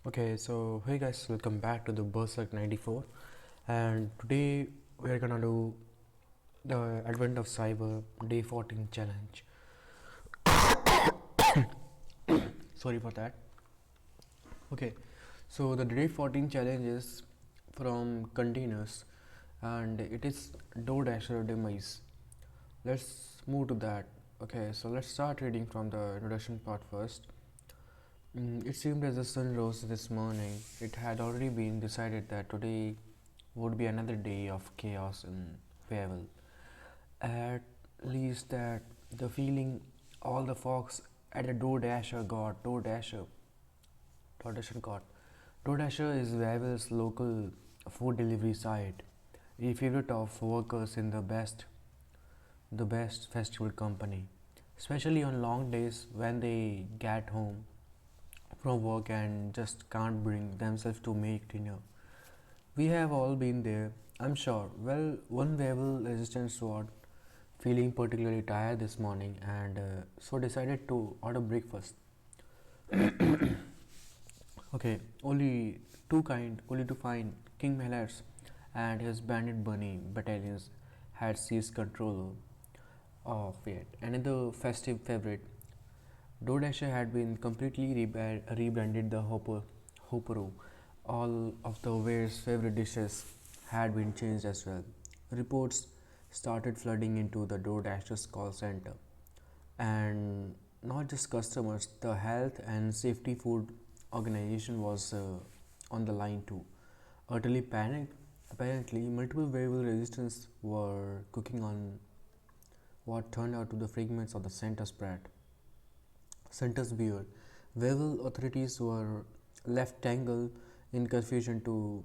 Okay, so hey guys, welcome back to the Berserk 94, and today we are gonna do the Advent of Cyber Day 14 challenge. Sorry for that. Okay, so the Day 14 challenge is from containers, and it is DoorDasher Demise. Let's move to that. Okay, so let's start reading from the introduction part first. It seemed as the sun rose this morning, it had already been decided that today would be another day of chaos in Wavell. At least that the feeling all the folks at the DoorDasher got. DoorDasher is Wavell's local food delivery site, a favorite of workers in the best festival company, especially on long days when they get home from work and just can't bring themselves to make dinner. We have all been there, I'm sure. Well, one rebel resistance sword feeling particularly tired this morning and so decided to order breakfast. Okay, only to find King Mellars and his bandit bunny battalions had seized control of it. Another festive favorite, DoorDasher had been completely rebranded the Hopero. All of the ware's favorite dishes had been changed as well. Reports started flooding into the DoorDasher's call center. And not just customers, the health and safety food organization was on the line too. Utterly panicked, apparently multiple variable resistance were cooking on what turned out to the fragments of the center's beard. Wavell authorities were left tangled in confusion to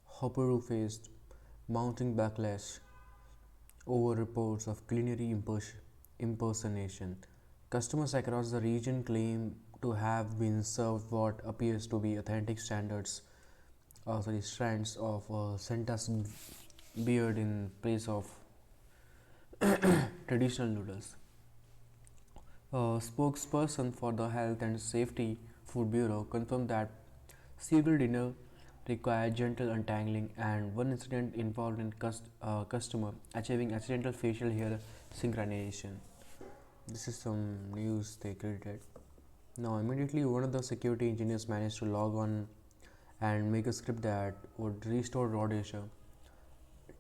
Hopperu faced mounting backlash over reports of culinary impersonation. Customers across the region claim to have been served what appears to be authentic strands of Santa's beard in place of traditional noodles. A spokesperson for the Health and Safety Food Bureau confirmed that several dinner required gentle untangling and one incident involved in customer achieving accidental facial hair synchronization. This is some news they credited. Now, immediately, one of the security engineers managed to log on and make a script that would restore Rhodesia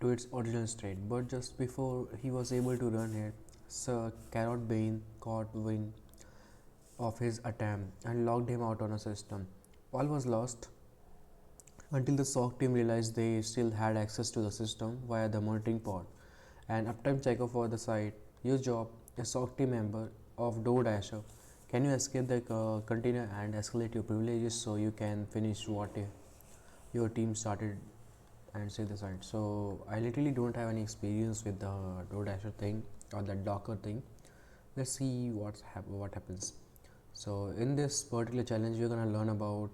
to its original state. But just before he was able to run it, Sir Carrot Bain caught wind of his attempt and locked him out on a system. All was lost until the SOC team realized they still had access to the system via the monitoring pod. An uptime checker for the site. Your job, a SOC team member of DoorDasher. Can you escape the container and escalate your privileges so you can finish what your team started and save the site? So I literally don't have any experience with the DoorDasher thing or the Docker thing. Let's see what happens. So in this particular challenge, we're gonna learn about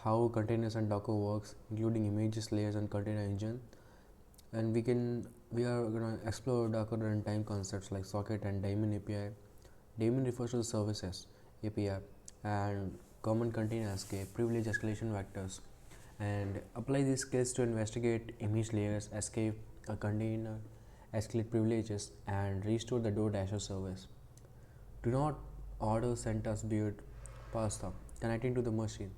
how containers and Docker works, including images, layers, and container engine. And we are gonna explore Docker runtime concepts like socket and daemon API. Daemon refers to the services API and common container escape, privilege escalation vectors, and apply these skills to investigate image layers, escape a container, escalate privileges, and restore the DoorDasher service. Do not order Santa's beard pasta connecting to the machine.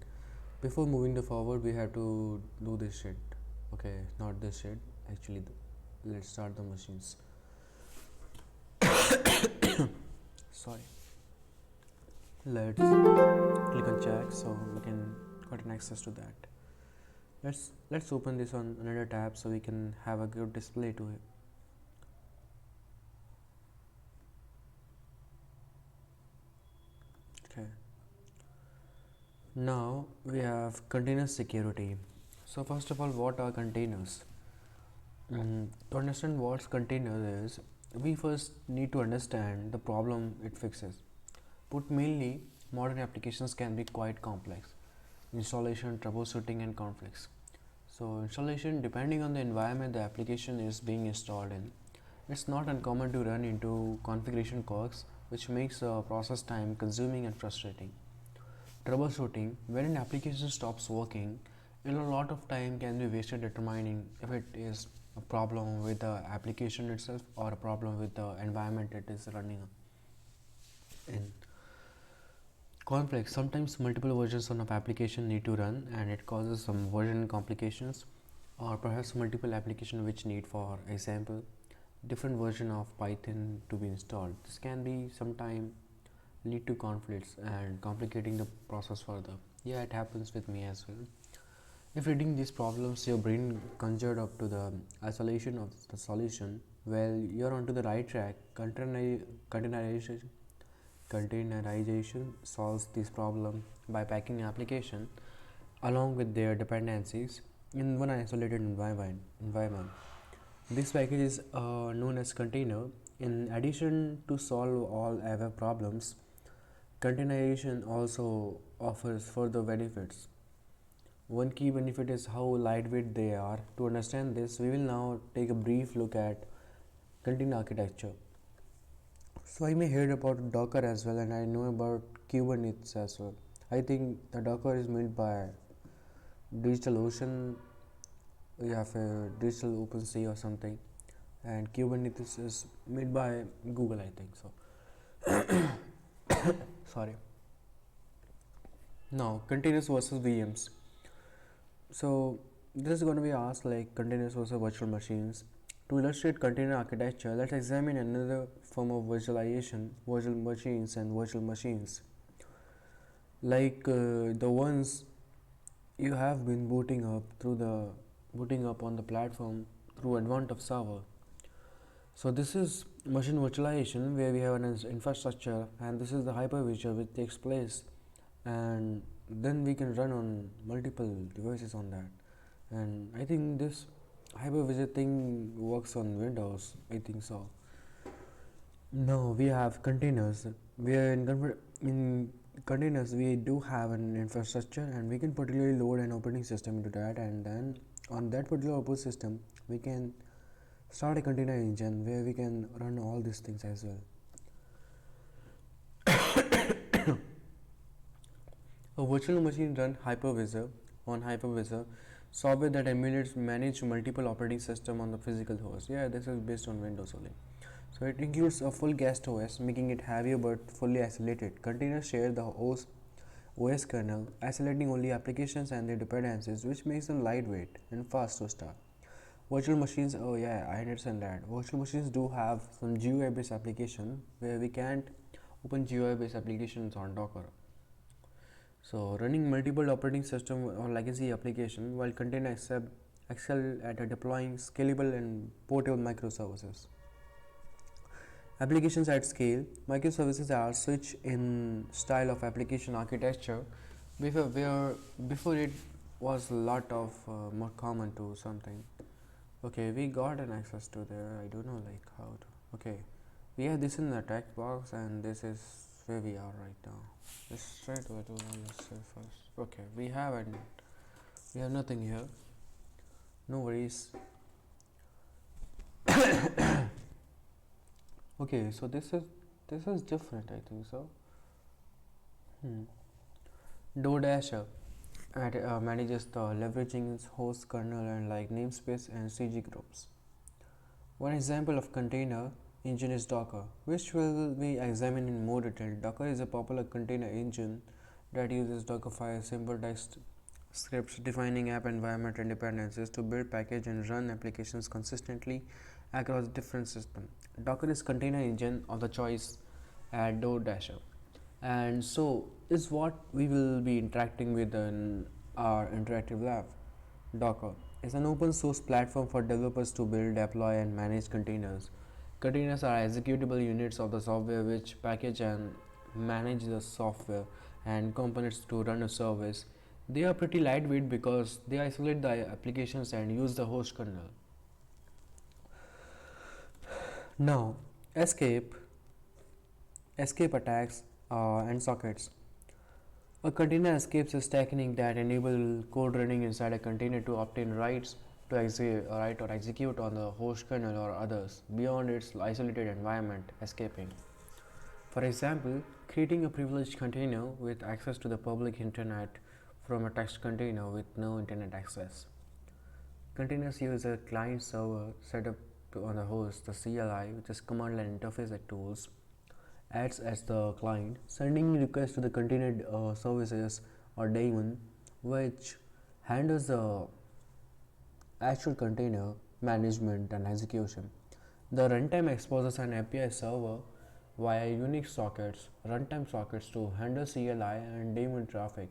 Before moving the forward, we have to do this shit. Okay, not this shit. Actually, let's start the machines. Sorry. Let's click on check so we can get an access to that. Let's open this on another tab so we can have a good display to it. Okay. Now we have container security. So first of all, what are containers? To understand what container is, we first need to understand the problem it fixes. Put mainly, modern applications can be quite complex. Installation, troubleshooting, and conflicts. So installation, depending on the environment the application is being installed in, it's not uncommon to run into configuration quirks, which makes process time consuming and frustrating. Troubleshooting: when an application stops working, a lot of time can be wasted determining if it is a problem with the application itself or a problem with the environment it is running in. Conflicts: sometimes multiple versions of application need to run and it causes some version complications, or perhaps multiple applications which need, for example, different version of Python to be installed. This can be sometime lead to conflicts and complicating the process further. Yeah, it happens with me as well. If reading these problems, your brain conjured up to the isolation of the solution, well, you're onto the right track. Containerization Containerization solves this problem by packing application along with their dependencies in one isolated environment. This package is known as container. In addition to solve all web problems, containerization also offers further benefits. One key benefit is how lightweight they are. To understand this, we will now take a brief look at container architecture. So I may heard about Docker as well, and I know about Kubernetes as well. I think the Docker is made by DigitalOcean. You have a Digital OpenSea or something, and Kubernetes is made by Google, I think so. Sorry. Now, containers versus VMs. So this is going to be asked like containers versus virtual machines. To illustrate container architecture, let's examine another form of virtualization: virtual machines and virtual machines. Like the ones you have been booting up on the platform through advent of server. So this is machine virtualization, where we have an infrastructure, and this is the hypervisor which takes place, and then we can run on multiple devices on that. And I think this hypervisor thing works on Windows, I think so. Now we have containers. We are in containers. We do have an infrastructure, and we can particularly load an operating system into that, and then on that particular operating system, we can start a container engine where we can run all these things as well. A virtual machine run hypervisor software that emulates manage multiple operating system on the physical host. Yeah, this is based on Windows only. So it includes a full guest OS, making it heavier but fully isolated. Containers share the host OS kernel, isolating only applications and their dependencies, which makes them lightweight and fast to start. Virtual machines, oh yeah, I understand that. Virtual machines do have some GUI based application where we can't open GUI based applications on Docker. So running multiple operating system or legacy application, while container excel at deploying scalable and portable microservices. Applications at scale. Microservices are switch in style of application architecture before it was a lot of more common to something. Okay, we got an access to there. I don't know like how to. Okay, we have this in the text box, and this is where we are right now. Let's try to do this first. Okay, we have nothing here. No worries. Okay, so this is different, I think so. DoorDasher manages the leveraging its host kernel and like namespace and CG groups. One example of container engine is Docker, which will be examined in more detail. Docker is a popular container engine that uses Dockerfile simple text scripts defining app environment and dependencies to build, package, and run applications consistently across different systems. Docker is container engine of the choice at DoorDasher, and so is what we will be interacting with in our interactive lab. Docker is an open source platform for developers to build, deploy, and manage containers. Containers are executable units of the software which package and manage the software and components to run a service. They are pretty lightweight because they isolate the applications and use the host kernel. Now, escape attacks and sockets. A container escapes is technique that enable code running inside a container to obtain rights to write or execute on the host kernel or others beyond its isolated environment escaping. For example, Creating a privileged container with access to the public internet from a text container with no internet access. Containers use a client server set up on the host, the CLI, which is command line interface that tools, acts as the client, sending requests to the container services or daemon, which handles the actual container management and execution. The runtime exposes an API server via Unix sockets, runtime sockets to handle CLI and daemon traffic.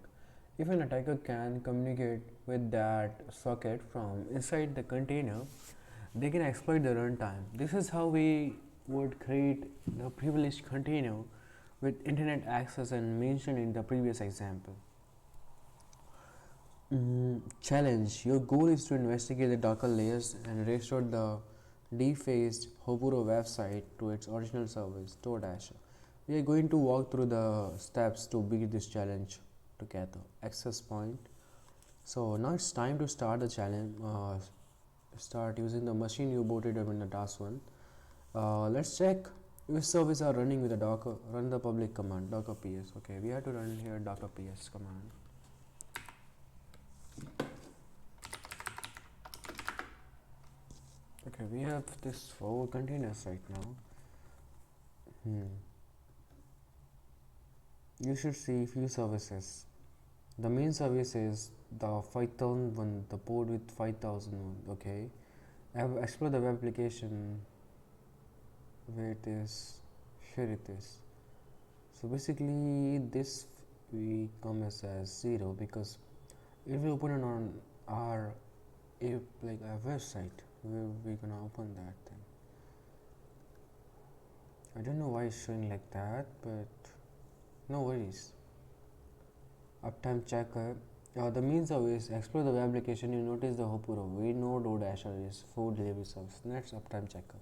If an attacker can communicate with that socket from inside the container, they can exploit the runtime. This is how we would create a privileged container with internet access and mentioned in the previous example. Challenge. Your goal is to investigate the Docker layers and restore the defaced Hopuro website to its original service, DoorDasher. We are going to walk through the steps to beat this challenge together. Access point. So now it's time to start the challenge. Start using the machine you booted up in the task one. Let's check which service are running with the Docker. Run the public command docker ps. Okay, we have to run here docker ps command. Okay, we have this 4 containers right now. You should see few services. The main service is the 5001, the port with 5001. Okay, I have explored the web application. Where it is? Here it is. So basically, this we come as 0 because if we open it on our like a website, we're gonna open that thing. I don't know why it's showing like that, but no worries. Uptime checker. The main service, explore the web application, you notice the Hopuro. We know DoorDasher is food delivery service. Next, uptime checker.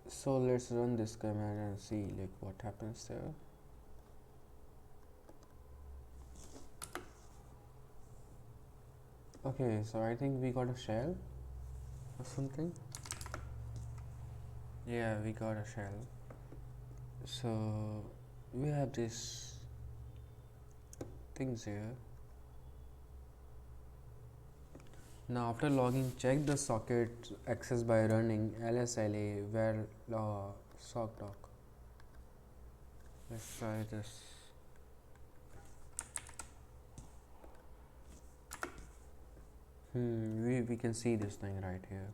So let's run this command and see like what happens there. Okay, so I think we got a shell or something. Yeah, we got a shell. So we have these things here. Now after logging, check the socket access by running lsla where sockdoc. Let's try this. We can see this thing right here.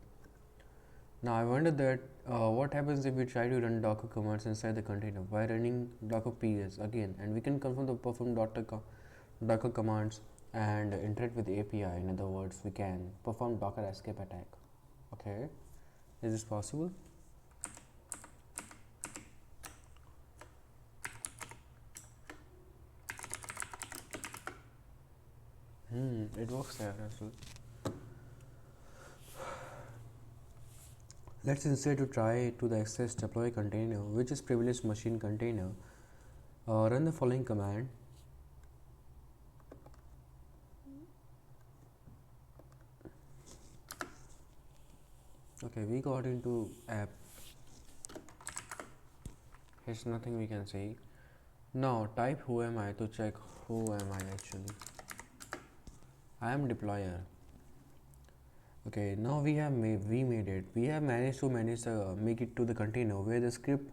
Now I wonder that what happens if we try to run docker commands inside the container by running docker ps again, and we can confirm the perform docker commands and interact with the API. In other words, we can perform docker escape attack. Okay, is this possible? It works there as well. Let's instead to try to the access deploy container, which is privileged machine container. Run the following command. Okay, we got into app. Here's nothing we can see. Now type who am I to check who am I actually. I am deployer. Okay, now we made it. We have managed to make it to the container where the script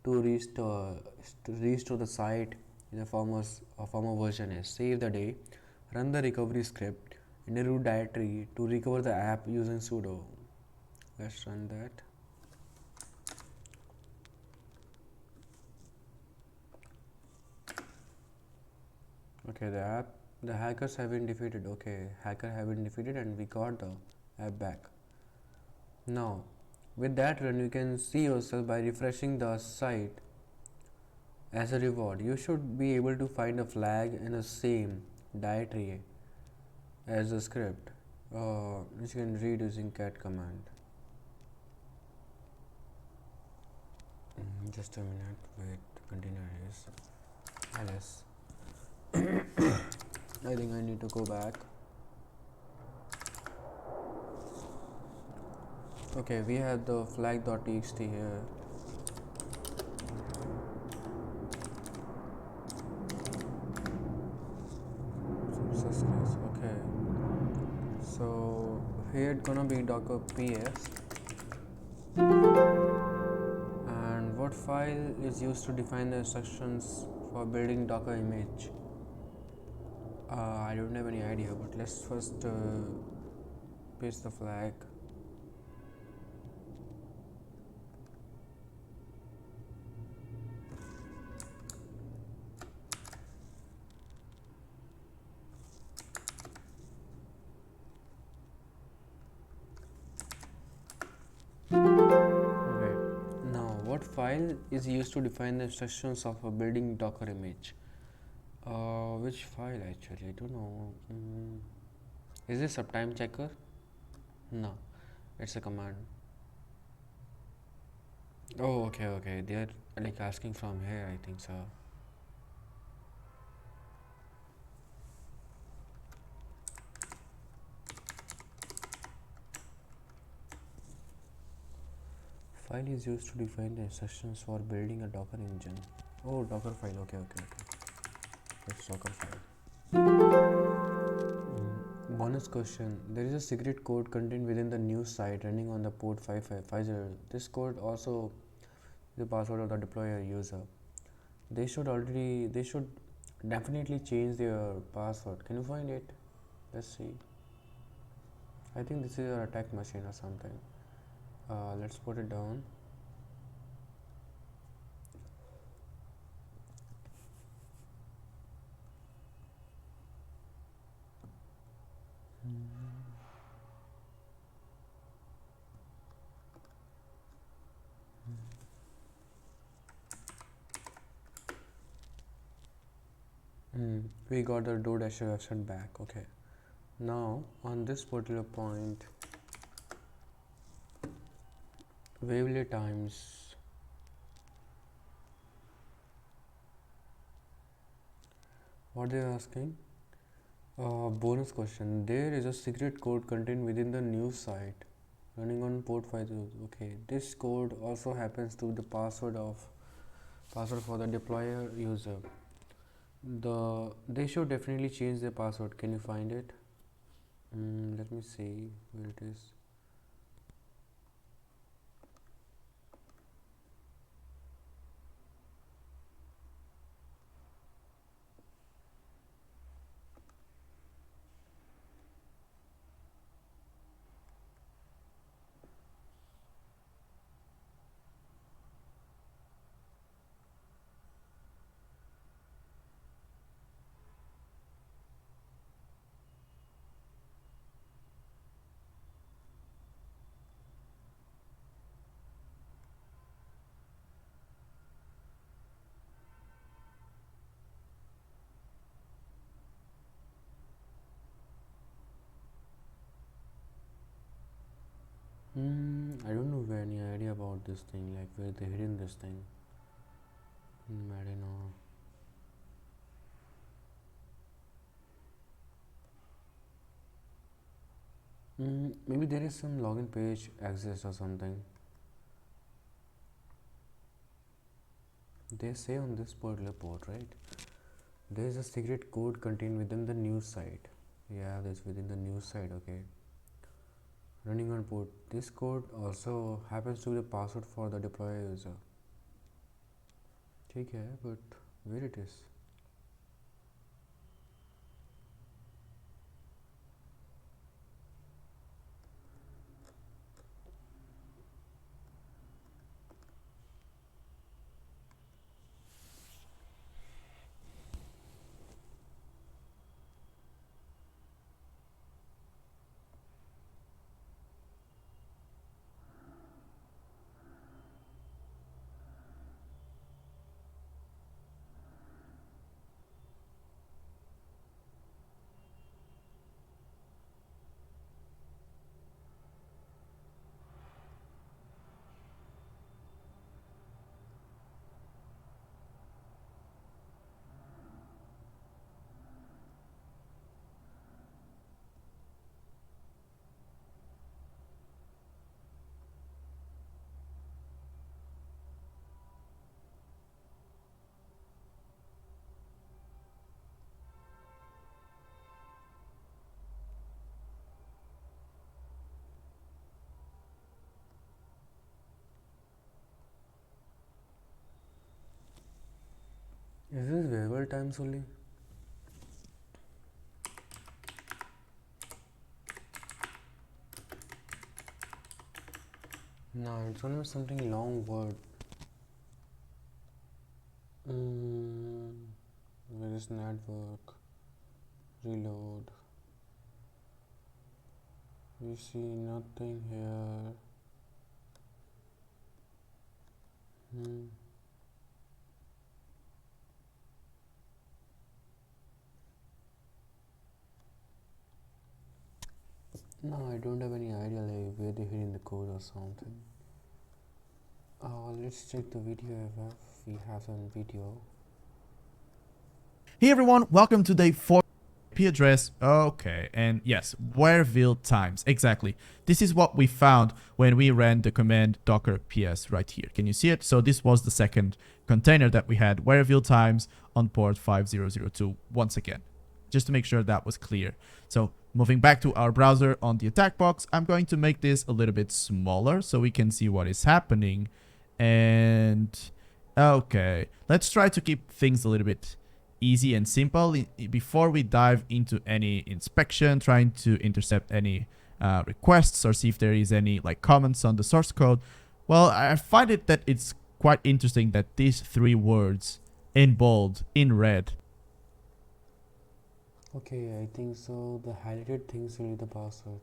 to restore the site in a former version is save the day, run the recovery script in a root directory to recover the app using sudo. Let's run that. Okay, the hackers have been defeated. Okay, hacker have been defeated and we got the app back. Now with that run, you can see yourself by refreshing the site. As a reward, you should be able to find a flag in the same directory as the script, which you can read using cat command. Just a minute, wait, container is ls. I think I need to go back. Okay, we have the flag.txt here. Successes. Okay. So here it's gonna be docker ps, and what file is used to define the instructions for building docker image? I don't have any idea, but let's first paste the flag. Okay. Now, what file is used to define the instructions of a building docker image? Which file actually? I don't know. Is this uptime checker? No, it's a command. Oh, okay, okay. They're like asking from here, I think so. File is used to define the instructions for building a Docker engine. Oh, Docker file. Okay, okay, okay. It's Docker file. Bonus question. There is a secret code contained within the news site running on the port 5550. This code also the password of the deployer user. They should definitely change their password. Can you find it? Let's see. I think this is an attack machine or something. Let's put it down. We got the DoorDasher website back. Okay. Now on this particular point, wavelet times. What they are asking? Bonus question. There is a secret code contained within the news site running on port 50. Okay. This code also happens to the password for the deployer user. They should definitely change their password. Can you find it? Let me see where it is. I don't know any idea about this thing, like where they hidden this thing. I don't know. Maybe there is some login page access or something. They say on this particular port, right? There is a secret code contained within the news site. Yeah, that's within the news site. Okay. Running on port. This code also happens to be the password for the deployer user. Okay, but where it is? multiple times only. No, it's gonna be something long word. Where is network? Reload. We see nothing here. No, I don't have any idea like where they're hitting the code or something. Let's check the video if we have some video. Hey everyone, welcome to day 4 IP address. Okay, and yes, Wareville times. Exactly. This is what we found when we ran the command docker ps right here. Can you see it? So this was the second container that we had, Wareville times on port 5002 once again, just to make sure that was clear. So moving back to our browser on the attack box, I'm going to make this a little bit smaller so we can see what is happening. And okay, let's try to keep things a little bit easy and simple before we dive into any inspection, trying to intercept any requests or see if there is any like comments on the source code. Well, I find it that it's quite interesting that these 3 words in bold, in red. Okay, I think so. The highlighted things will be the password.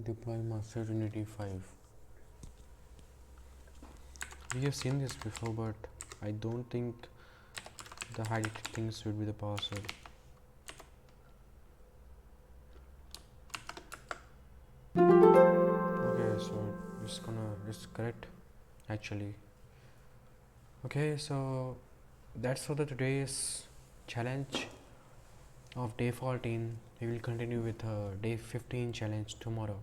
Deploy master Unity 5. We have seen this before, but I don't think the highlighted things should be the password. Okay, so it's correct actually. Okay, so that's for the today's challenge of day 14. We will continue with day 15 challenge tomorrow.